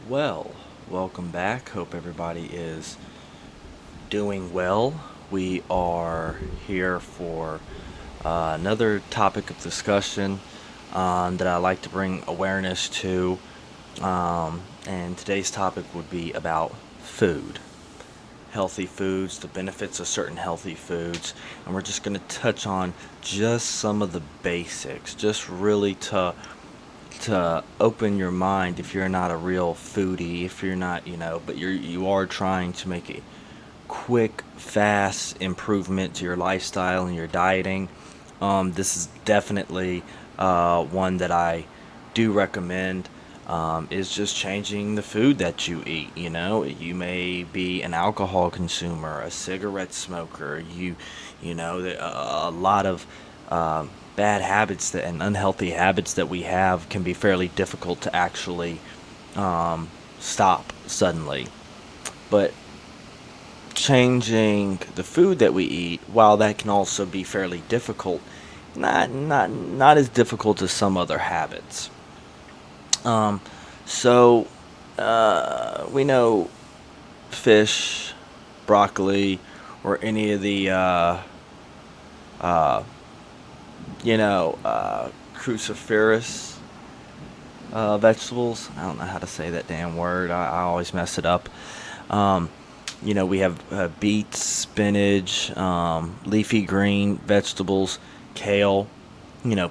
Well, welcome back. Hope everybody is doing well. We are here for another topic of discussion that I like to bring awareness to. And today's topic would be about food, healthy foods, the benefits of certain healthy foods. And we're just going to touch on just some of the basics, just really to open your mind if you're not a real foodie, if you're not, but you are trying to make a quick, fast improvement to your lifestyle and your dieting. This is definitely one that I do recommend. Is just changing the food that you eat. You may be an alcohol consumer, a cigarette smoker. A lot of bad habits and unhealthy habits that we have can be fairly difficult to actually stop suddenly. But changing the food that we eat, while that can also be fairly difficult, not as difficult as some other habits. Um, so we know fish, broccoli, or any of the uh, cruciferous vegetables. I don't know how to say that damn word. I always mess it up. Um, we have beets, spinach, leafy green vegetables, kale,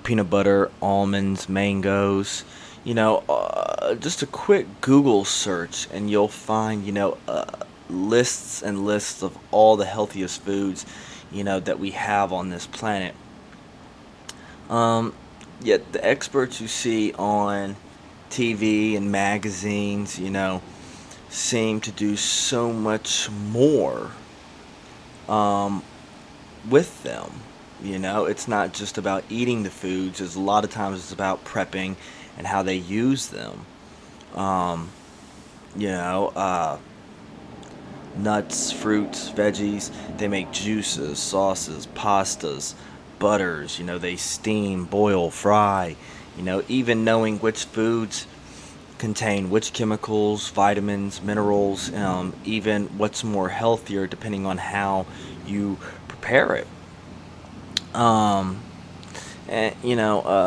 peanut butter, almonds, mangoes. Just a quick Google search, and you'll find, lists and lists of all the healthiest foods, that we have on this planet. Um, Yet the experts you see on TV and magazines, seem to do so much more um, with them. It's not just about eating the foods. It's a lot of times it's about prepping and how they use them. Um, you know, uh, Nuts, fruits, veggies. They make juices, sauces, pastas, butters. They steam, boil, fry. Even knowing which foods contain which chemicals, vitamins, minerals, even what's more healthier depending on how you prepare it. Um,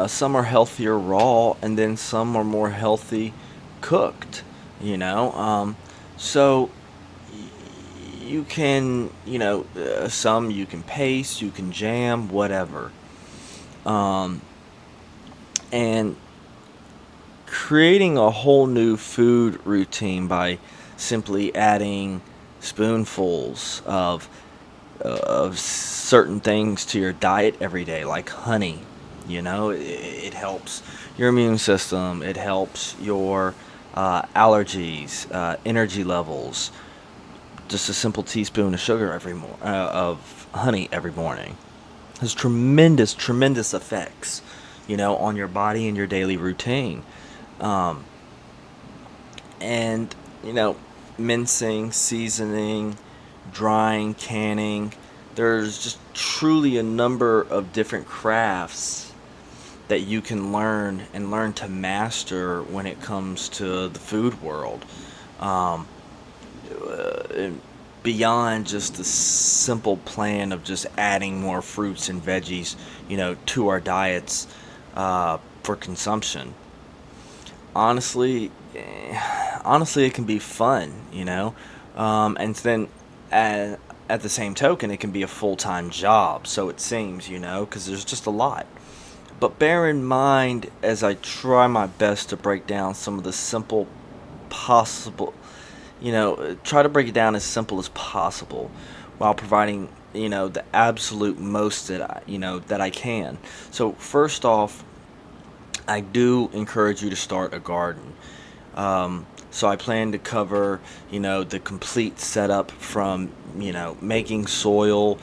some are healthier raw, and then some are more healthy cooked. You know, so you can, some you can paste, you can jam, whatever. Um, and creating a whole new food routine by simply adding spoonfuls of certain things to your diet every day, like honey. It helps your immune system. It helps your allergies, energy levels. Just a simple teaspoon of sugar of honey every morning has tremendous, tremendous effects, on your body and your daily routine. Um, and mincing, seasoning, drying, canning. There's just truly a number of different crafts that you can learn and learn to master when it comes to the food world. Um, and beyond just the simple plan of just adding more fruits and veggies, to our diets for consumption. Honestly, honestly, it can be fun, and then at the same token, it can be a full time job. So it seems, because there's just a lot. But bear in mind as I try my best to break down some of the simple possible, try to break it down as simple as possible while providing, the absolute most that I can. So first off, I do encourage you to start a garden. So I plan to cover, the complete setup from, making soil,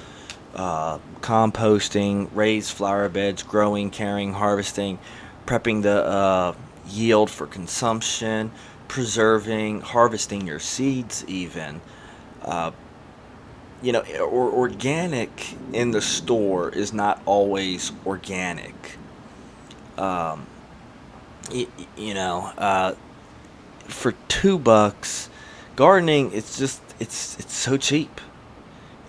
composting, raised flower beds, growing, caring, harvesting, prepping the yield for consumption, preserving, harvesting your seeds, even. Uh, organic in the store is not always organic. Um, y- you know, for $2, gardening, it's so cheap.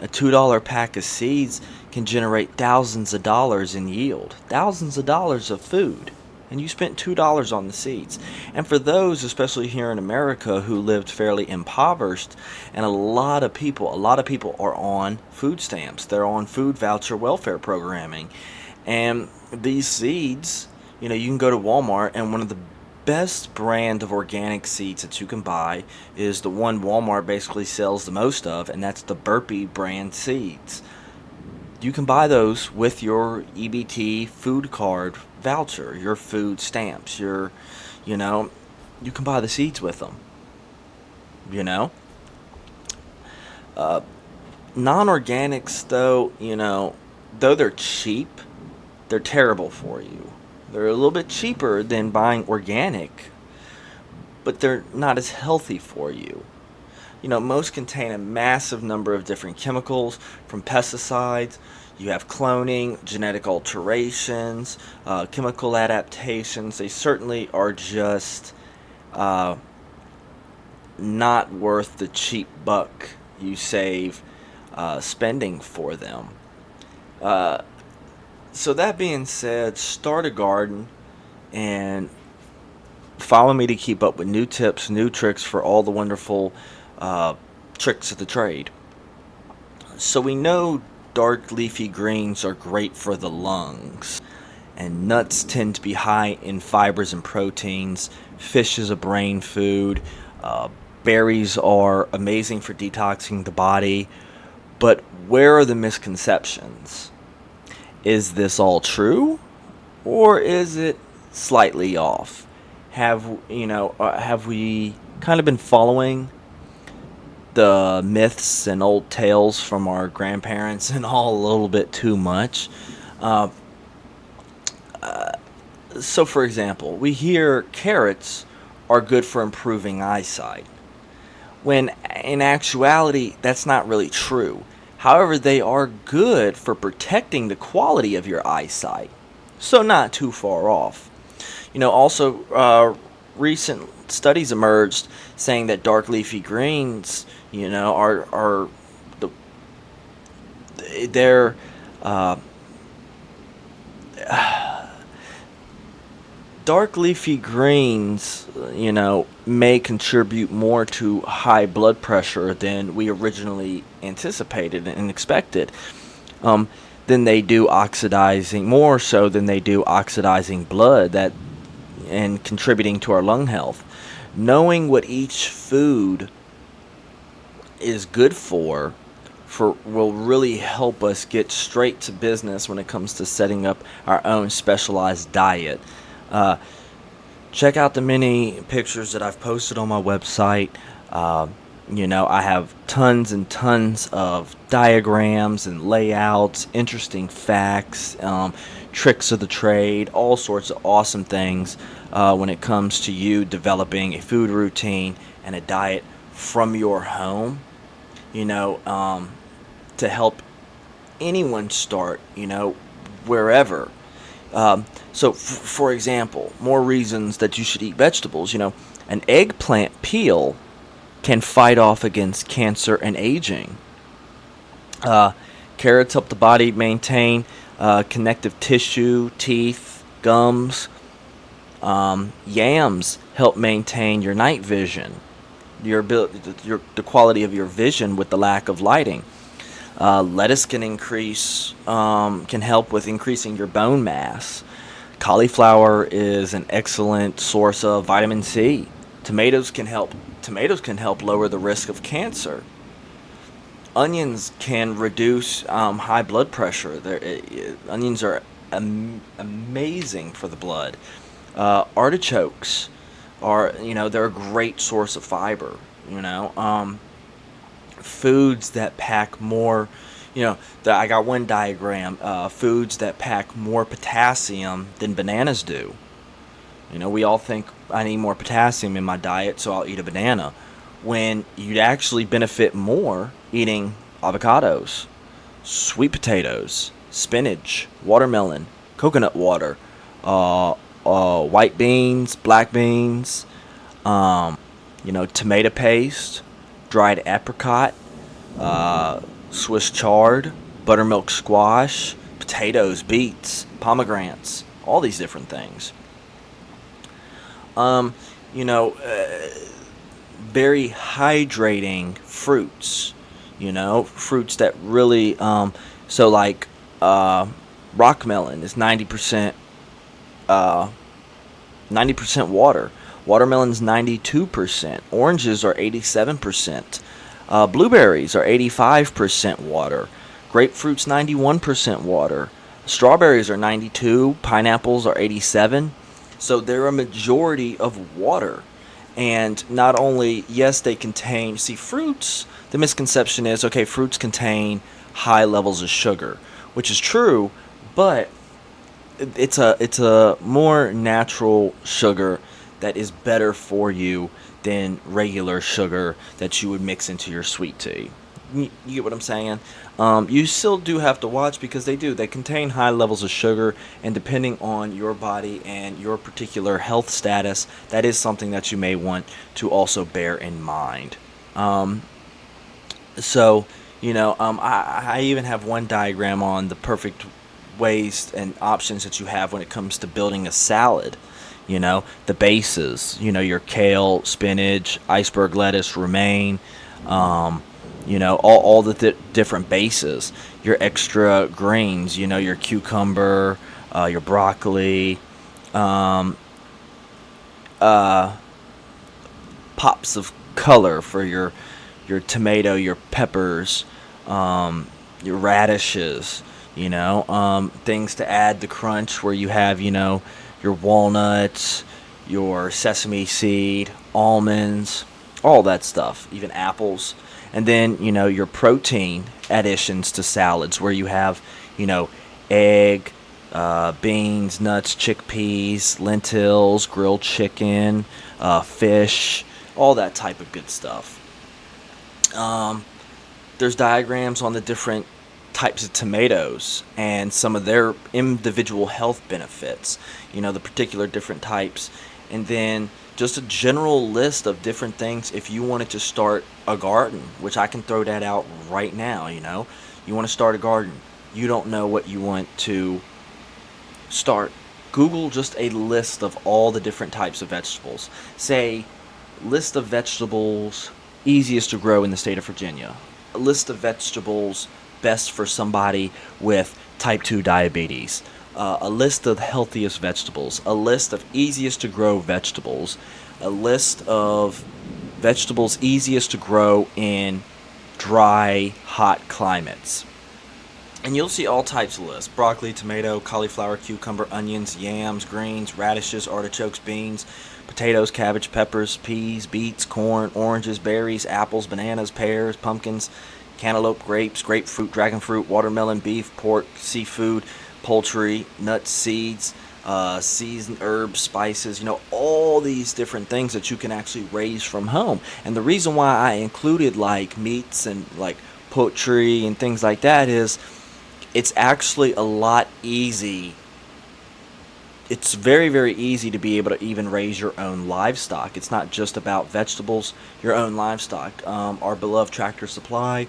A $2 pack of seeds can generate thousands of dollars in yield, thousands of dollars of food. And you spent $2 on the seeds. And for those, especially here in America, who lived fairly impoverished, and a lot of people are on food stamps. They're on food voucher welfare programming. And these seeds, you can go to Walmart, and one of the best brand of organic seeds that you can buy is the one Walmart basically sells the most of, and that's the Burpee brand seeds. You can buy those with your EBT food card voucher, your food stamps, you know, you can buy the seeds with them, you know. Uh, Non-organics, though they're cheap, they're terrible for you. They're a little bit cheaper than buying organic, but they're not as healthy for you. Most contain a massive number of different chemicals, from pesticides. You have cloning, genetic alterations, chemical adaptations. They certainly are just uh, not worth the cheap buck you save spending for them. Uh, so, that being said, start a garden and follow me to keep up with new tips, new tricks for all the wonderful uh, tricks of the trade. So we know dark leafy greens are great for the lungs, and nuts tend to be high in fibers and proteins. Fish is a brain food. Uh, Berries are amazing for detoxing the body. But where are the misconceptions? Is this all true, or is it slightly off? Have we kind of been following the myths and old tales from our grandparents and all a little bit too much? Uh, so, for example, we hear carrots are good for improving eyesight, when in actuality, that's not really true. However, they are good for protecting the quality of your eyesight, so not too far off. Also, recent studies emerged saying that dark leafy greens, are the they're uh, dark leafy greens, may contribute more to high blood pressure than we originally anticipated and expected. Um, than they do oxidizing, more so than they do oxidizing blood that and contributing to our lung health. Knowing what each food is good for will really help us get straight to business when it comes to setting up our own specialized diet. Uh, Check out the many pictures that I've posted on my website. Uh, I have tons and tons of diagrams and layouts, interesting facts, tricks of the trade, all sorts of awesome things when it comes to you developing a food routine and a diet from your home, you know, um, to help anyone start, wherever. For example, more reasons that you should eat vegetables. An eggplant peel can fight off against cancer and aging. Uh, Carrots help the body maintain connective tissue, teeth, gums. Yams help maintain your night vision, the quality of your vision with the lack of lighting. Lettuce can help with increasing your bone mass. Cauliflower is an excellent source of vitamin C. Tomatoes can help. Tomatoes can help lower the risk of cancer. Onions can reduce high blood pressure. Onions are amazing for the blood. Artichokes they're a great source of fiber. Foods that pack more, I got one diagram, foods that pack more potassium than bananas do. We all think I need more potassium in my diet, so I'll eat a banana, when you'd actually benefit more eating avocados, sweet potatoes, spinach, watermelon, coconut water, white beans, black beans. Tomato paste, dried apricot, Swiss chard, buttermilk squash, potatoes, beets, pomegranates, all these different things. Um, you know, very hydrating fruits. Fruits that really so like uh, rock melon is 90% water. Watermelon's 92%. Oranges are 87%. Blueberries are 85% water. Grapefruit's 91% water. Strawberries are 92. Pineapples are 87. So they're a majority of water. And not only, yes, they contain, see, fruits, the misconception is, okay, fruits contain high levels of sugar, which is true, but it's a more natural sugar that is better for you than regular sugar that you would mix into your sweet tea. You get what I'm saying? You still do have to watch because they contain high levels of sugar, and depending on your body and your particular health status, that is something that you may want to also bear in mind. Um, so, I even have one diagram on the perfect ways and options that you have when it comes to building a salad. The bases, your kale, spinach, iceberg lettuce, romaine, all the different bases, your extra grains, your cucumber, your broccoli, um, uh, pops of color for your tomato, your peppers, your radishes, things to add the crunch where you have, your walnuts, your sesame seed, almonds, all that stuff, even apples. And then, your protein additions to salads where you have, you know, egg, beans, nuts, chickpeas, lentils, grilled chicken, fish, all that type of good stuff. Um, there's diagrams on the different types of tomatoes and some of their individual health benefits, the particular different types, and then just a general list of different things if you wanted to start a garden, which I can throw that out right now. You want to start a garden, you don't know what you want to start. Google just a list of all the different types of vegetables. Say, list of vegetables easiest to grow in the state of Virginia. A list of vegetables best for somebody with type 2 diabetes. A list of healthiest vegetables. A list of easiest to grow vegetables. A list of vegetables easiest to grow in dry, hot climates. And you'll see all types of lists: broccoli, tomato, cauliflower, cucumber, onions, yams, greens, radishes, artichokes, beans, potatoes, cabbage, peppers, peas, beets, corn, oranges, berries, apples, bananas, pears, pumpkins, cantaloupe, grapes, grapefruit, dragon fruit, watermelon, beef, pork, seafood, poultry, nuts, seeds, seasoned herbs, spices, all these different things that you can actually raise from home. And the reason why I included like meats and like poultry and things like that is it's actually a lot easy. It's very, very easy to be able to even raise your own livestock. It's not just about vegetables, your own livestock. Our beloved Tractor Supply,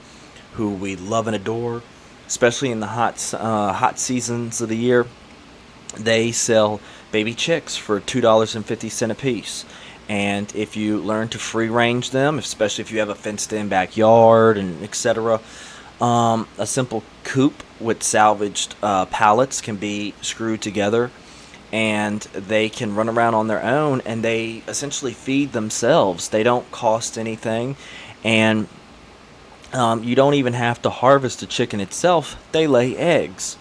who we love and adore, especially in the hot seasons of the year, they sell baby chicks for $2.50 a piece. And if you learn to free range them, especially if you have a fenced in backyard and etc., a simple coop with salvaged pallets can be screwed together, and they can run around on their own, and they essentially feed themselves. They don't cost anything, and you don't even have to harvest the chicken itself. They lay eggs.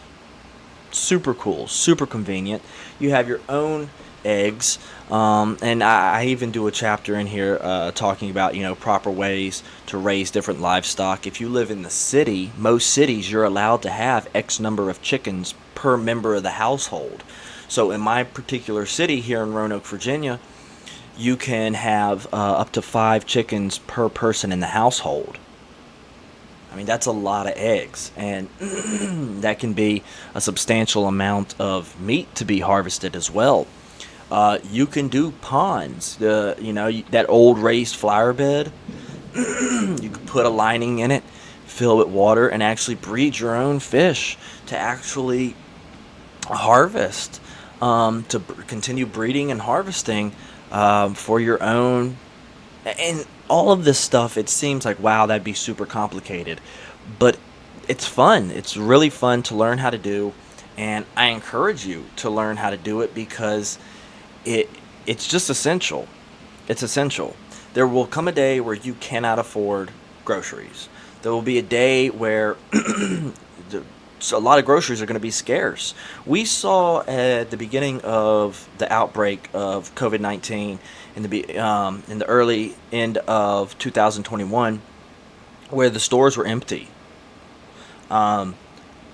Super cool, super convenient. You have your own eggs, and I even do a chapter in here talking about proper ways to raise different livestock. If you live in the city, most cities you're allowed to have X number of chickens per member of the household. So in my particular city here in Roanoke, Virginia, you can have up to 5 chickens per person in the household. I mean, that's a lot of eggs, and that can be a substantial amount of meat to be harvested as well. You can do ponds. That old raised flower bed. You can put a lining in it, fill it with water, and actually breed your own fish to actually harvest, continue breeding and harvesting, for your own. And all of this stuff, it seems like, wow, that'd be super complicated, but it's fun. It's really fun to learn how to do, and I encourage you to learn how to do it because it it's just essential. It's essential. There will come a day where you cannot afford groceries. There will be a day where so a lot of groceries are going to be scarce. We saw at the beginning of the outbreak of COVID-19 in the early end of 2021, where the stores were empty. Um,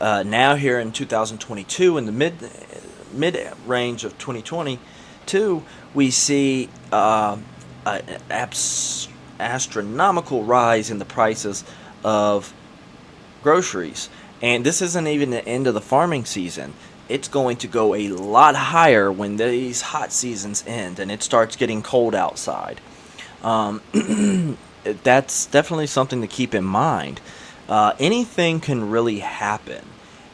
Now here in 2022, in the mid range of 2022, we see an astronomical rise in the prices of groceries. And this isn't even the end of the farming season. It's going to go a lot higher when these hot seasons end and it starts getting cold outside. Um, that's definitely something to keep in mind. Anything can really happen.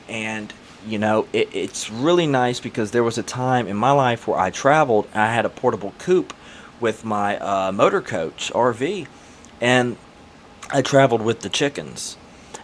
And, it's really nice because there was a time in my life where I traveled and I had a portable coop with my motor coach RV. And I traveled with the chickens.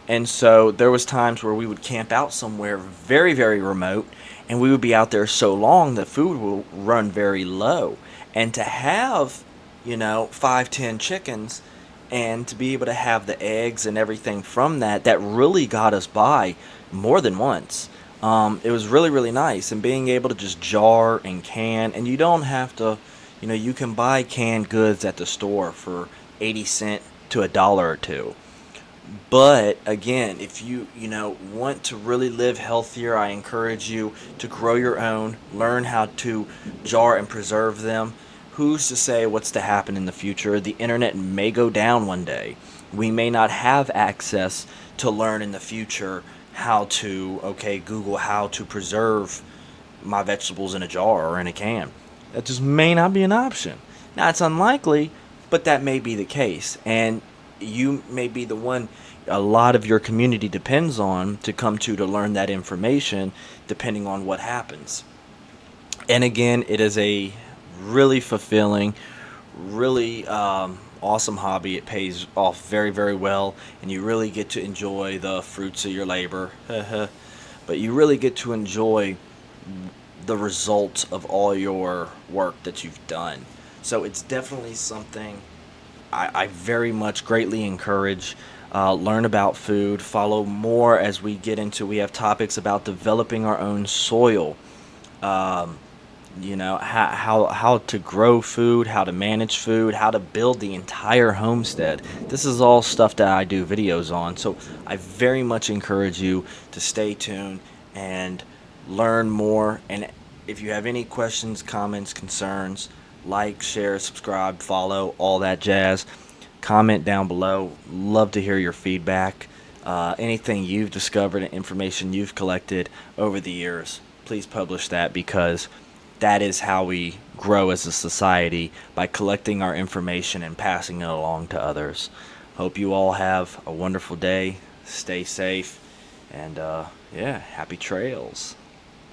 And so there was times where we would camp out somewhere very, very remote, and we would be out there so long that food will run very low. And to have, 5, 10 chickens, and to be able to have the eggs and everything from that, that really got us by more than once. It was really, really nice. And being able to just jar and can, and you don't have to, you can buy canned goods at the store for 80 cent to a dollar or two. But again, if you want to really live healthier, I encourage you to grow your own, learn how to jar and preserve them. Who's to say what's to happen in the future? The internet may go down one day. We may not have access to learn in the future how to, okay, Google how to preserve my vegetables in a jar or in a can. That just may not be an option. Now, it's unlikely, but that may be the case. And you may be the one a lot of your community depends on to learn that information, depending on what happens. And again, it is a really fulfilling, really awesome hobby. It pays off very, very well, and you really get to enjoy the fruits of your labor. But you really get to enjoy the results of all your work that you've done. So it's definitely something I very much greatly encourage. Learn about food, follow more as we have topics about developing our own soil, how to grow food, how to manage food, how to build the entire homestead. This is all stuff that I do videos on, so I very much encourage you to stay tuned and learn more. And if you have any questions, comments, concerns, like, share, subscribe, follow, all that jazz. Comment down below. Love to hear your feedback. Anything you've discovered and information you've collected over the years, please publish that, because that is how we grow as a society, by collecting our information and passing it along to others. Hope you all have a wonderful day. Stay safe. And, yeah, happy trails.